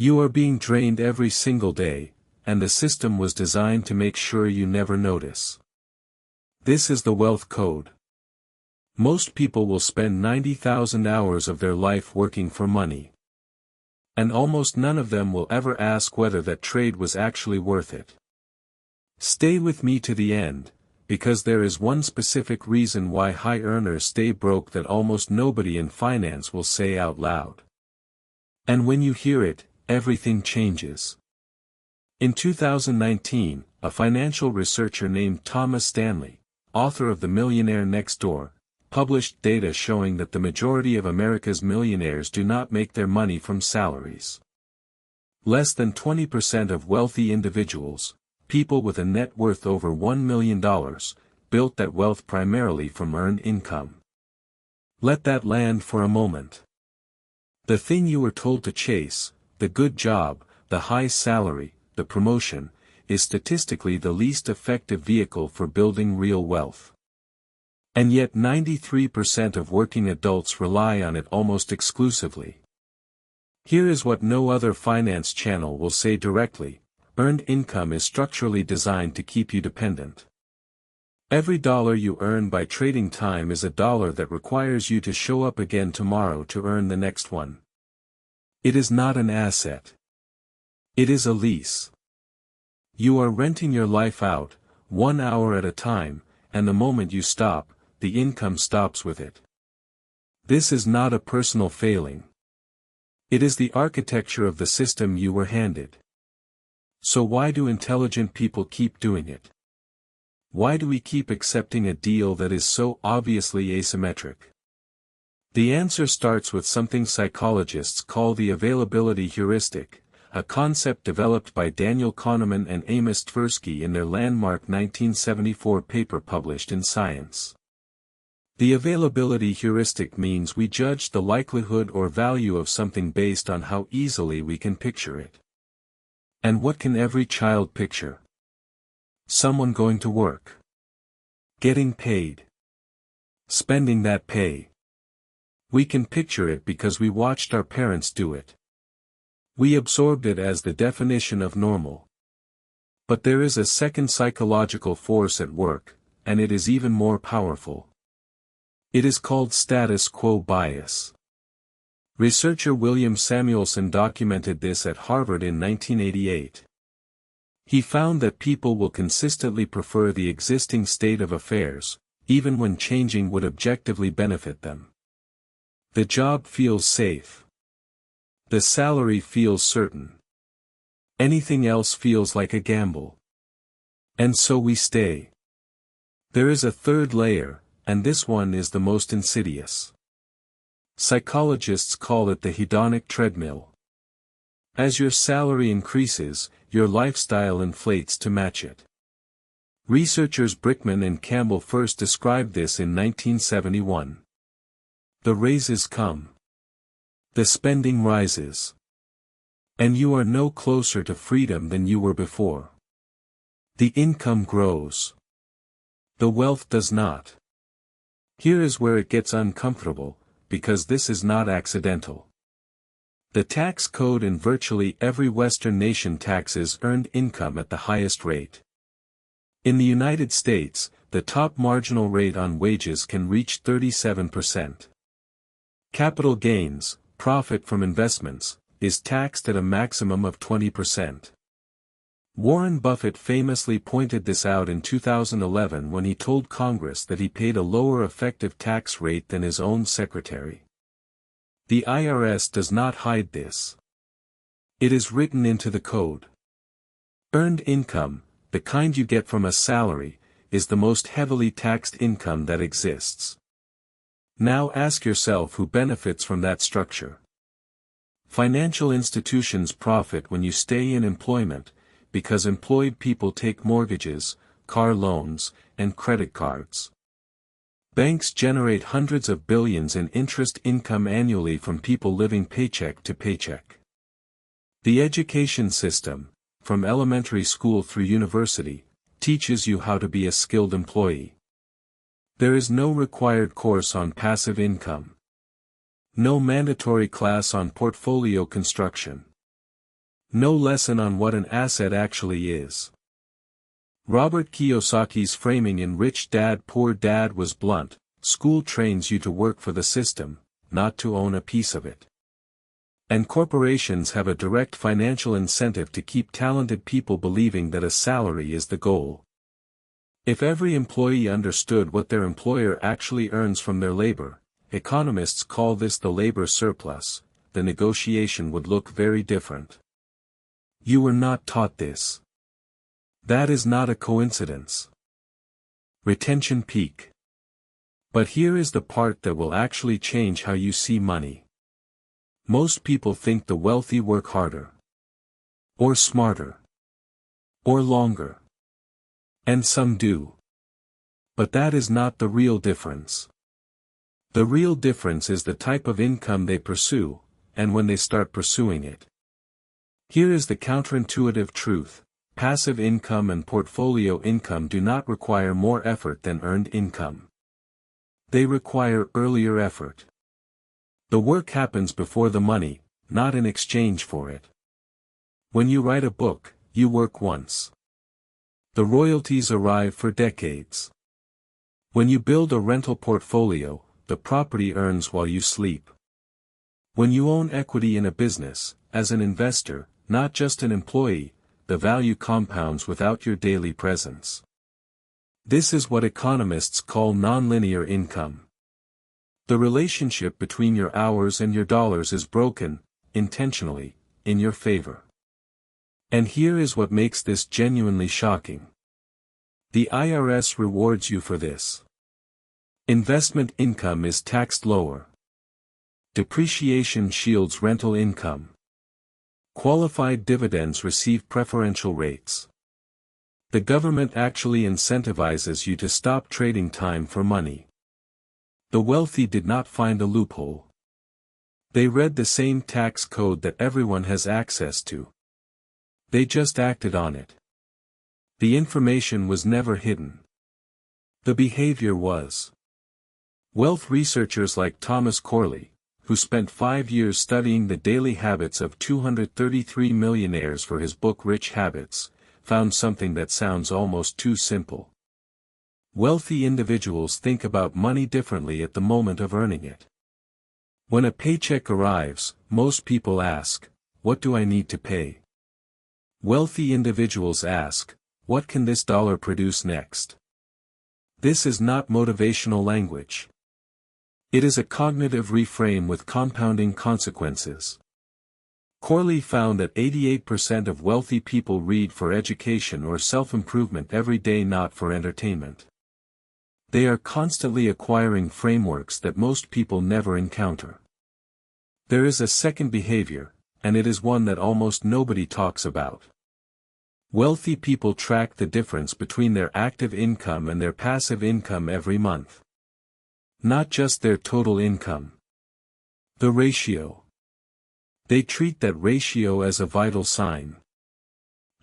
You are being drained every single day, and the system was designed to make sure you never notice. This is the wealth code. Most people will spend 90,000 hours of their life working for money. And almost none of them will ever ask whether that trade was actually worth it. Stay with me to the end, because there is one specific reason why high earners stay broke that almost nobody in finance will say out loud. And when you hear it, everything changes. In 2019, a financial researcher named Thomas Stanley, author of The Millionaire Next Door, published data showing that the majority of America's millionaires do not make their money from salaries. Less than 20% of wealthy individuals, people with a net worth over $1 million, built that wealth primarily from earned income. Let that land for a moment. The thing you were told to chase, the good job, the high salary, the promotion, is statistically the least effective vehicle for building real wealth. And yet 93% of working adults rely on it almost exclusively. Here is what no other finance channel will say directly: earned income is structurally designed to keep you dependent. Every dollar you earn by trading time is a dollar that requires you to show up again tomorrow to earn the next one. It is not an asset. It is a lease. You are renting your life out, 1 hour at a time, and the moment you stop, the income stops with it. This is not a personal failing. It is the architecture of the system you were handed. So why do intelligent people keep doing it? Why do we keep accepting a deal that is so obviously asymmetric? The answer starts with something psychologists call the availability heuristic, a concept developed by Daniel Kahneman and Amos Tversky in their landmark 1974 paper published in Science. The availability heuristic means we judge the likelihood or value of something based on how easily we can picture it. And what can every child picture? Someone going to work. Getting paid. Spending that pay. We can picture it because we watched our parents do it. We absorbed it as the definition of normal. But there is a second psychological force at work, and it is even more powerful. It is called status quo bias. Researcher William Samuelson documented this at Harvard in 1988. He found that people will consistently prefer the existing state of affairs, even when changing would objectively benefit them. The job feels safe. The salary feels certain. Anything else feels like a gamble. And so we stay. There is a third layer, and this one is the most insidious. Psychologists call it the hedonic treadmill. As your salary increases, your lifestyle inflates to match it. Researchers Brickman and Campbell first described this in 1971. The raises come. The spending rises. And you are no closer to freedom than you were before. The income grows. The wealth does not. Here is where it gets uncomfortable, because this is not accidental. The tax code in virtually every Western nation taxes earned income at the highest rate. In the United States, the top marginal rate on wages can reach 37%. Capital gains, profit from investments, is taxed at a maximum of 20%. Warren Buffett famously pointed this out in 2011 when he told Congress that he paid a lower effective tax rate than his own secretary. The IRS does not hide this. It is written into the code. Earned income, the kind you get from a salary, is the most heavily taxed income that exists. Now ask yourself who benefits from that structure. Financial institutions profit when you stay in employment, because employed people take mortgages, car loans, and credit cards. Banks generate hundreds of billions in interest income annually from people living paycheck to paycheck. The education system, from elementary school through university, teaches you how to be a skilled employee. There is no required course on passive income. No mandatory class on portfolio construction. No lesson on what an asset actually is. Robert Kiyosaki's framing in Rich Dad Poor Dad was blunt: school trains you to work for the system, not to own a piece of it. And corporations have a direct financial incentive to keep talented people believing that a salary is the goal. If every employee understood what their employer actually earns from their labor, economists call this the labor surplus, the negotiation would look very different. You were not taught this. That is not a coincidence. Retention peak. But here is the part that will actually change how you see money. Most people think the wealthy work harder, or smarter, or longer. And some do. But that is not the real difference. The real difference is the type of income they pursue, and when they start pursuing it. Here is the counterintuitive truth: passive income and portfolio income do not require more effort than earned income. They require earlier effort. The work happens before the money, not in exchange for it. When you write a book, you work once. The royalties arrive for decades. When you build a rental portfolio, the property earns while you sleep. When you own equity in a business, as an investor, not just an employee, the value compounds without your daily presence. This is what economists call nonlinear income. The relationship between your hours and your dollars is broken, intentionally, in your favor. And here is what makes this genuinely shocking. The IRS rewards you for this. Investment income is taxed lower. Depreciation shields rental income. Qualified dividends receive preferential rates. The government actually incentivizes you to stop trading time for money. The wealthy did not find a loophole. They read the same tax code that everyone has access to. They just acted on it. The information was never hidden. The behavior was. Wealth researchers like Thomas Corley, who spent 5 years studying the daily habits of 233 millionaires for his book Rich Habits, found something that sounds almost too simple. Wealthy individuals think about money differently at the moment of earning it. When a paycheck arrives, most people ask, "What do I need to pay?" Wealthy individuals ask, "What can this dollar produce next?" This is not motivational language. It is a cognitive reframe with compounding consequences. Corley found that 88% of wealthy people read for education or self-improvement every day, not for entertainment. They are constantly acquiring frameworks that most people never encounter. There is a second behavior, and it is one that almost nobody talks about. Wealthy people track the difference between their active income and their passive income every month. Not just their total income. The ratio. They treat that ratio as a vital sign.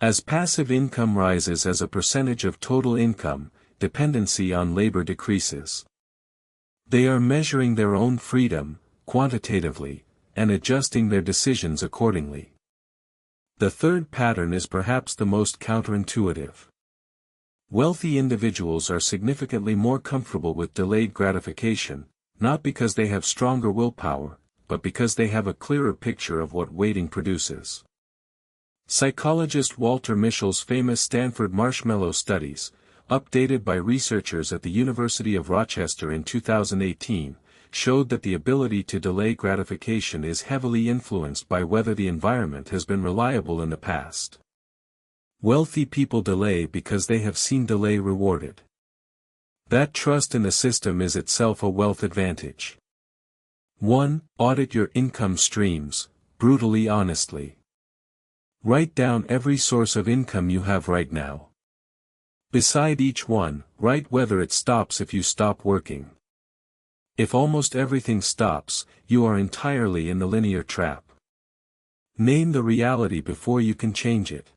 As passive income rises as a percentage of total income, dependency on labor decreases. They are measuring their own freedom, quantitatively, and adjusting their decisions accordingly. The third pattern is perhaps the most counterintuitive. Wealthy individuals are significantly more comfortable with delayed gratification, not because they have stronger willpower, but because they have a clearer picture of what waiting produces. Psychologist Walter Mischel's famous Stanford Marshmallow Studies, updated by researchers at the University of Rochester in 2018, showed that the ability to delay gratification is heavily influenced by whether the environment has been reliable in the past. Wealthy people delay because they have seen delay rewarded. That trust in the system is itself a wealth advantage. 1. Audit your income streams, brutally honestly. Write down every source of income you have right now. Beside each one, write whether it stops if you stop working. If almost everything stops, you are entirely in the linear trap. Name the reality before you can change it.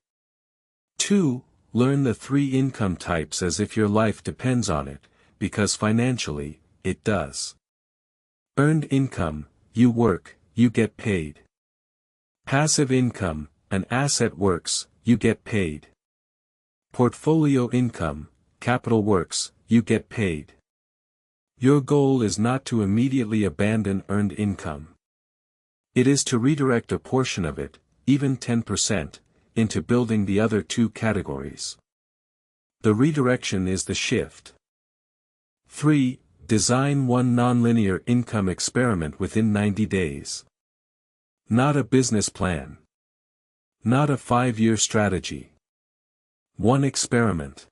2. Learn the 3 income types as if your life depends on it, because financially, it does. Earned income: you work, you get paid. Passive income: an asset works, you get paid. Portfolio income, capital works, you get paid. Your goal is not to immediately abandon earned income. It is to redirect a portion of it, even 10%, into building the other two categories. The redirection is the shift. 3. Design one nonlinear income experiment within 90 days. Not a business plan. Not a 5-year strategy. One experiment.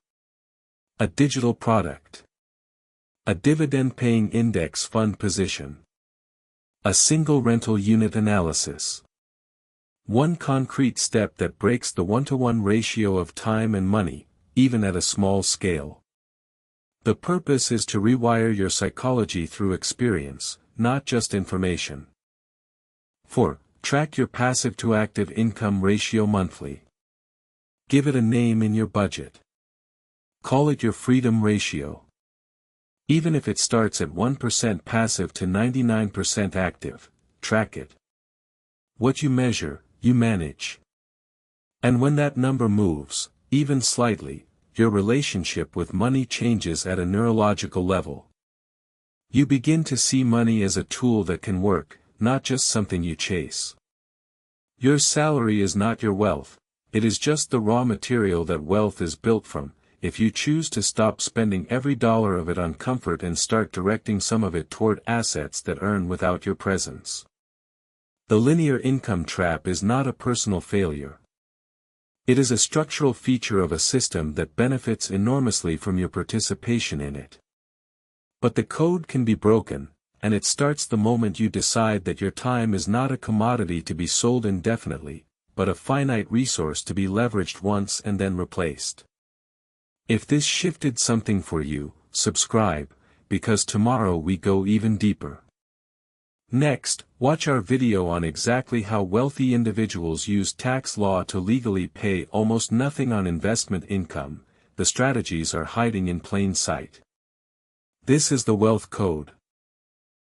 A digital product. A dividend-paying index fund position. A single rental unit analysis. One concrete step that breaks the 1-to-1 ratio of time and money, even at a small scale. The purpose is to rewire your psychology through experience, not just information. 4. Track your passive to active income ratio monthly. Give it a name in your budget. Call it your freedom ratio. Even if it starts at 1% passive to 99% active, track it. What you measure, you manage. And when that number moves, even slightly, your relationship with money changes at a neurological level. You begin to see money as a tool that can work, not just something you chase. Your salary is not your wealth, it is just the raw material that wealth is built from, if you choose to stop spending every dollar of it on comfort and start directing some of it toward assets that earn without your presence. The linear income trap is not a personal failure. It is a structural feature of a system that benefits enormously from your participation in it. But the code can be broken, and it starts the moment you decide that your time is not a commodity to be sold indefinitely, but a finite resource to be leveraged once and then replaced. If this shifted something for you, subscribe, because tomorrow we go even deeper. Next, watch our video on exactly how wealthy individuals use tax law to legally pay almost nothing on investment income. The strategies are hiding in plain sight. This is the Wealth Code.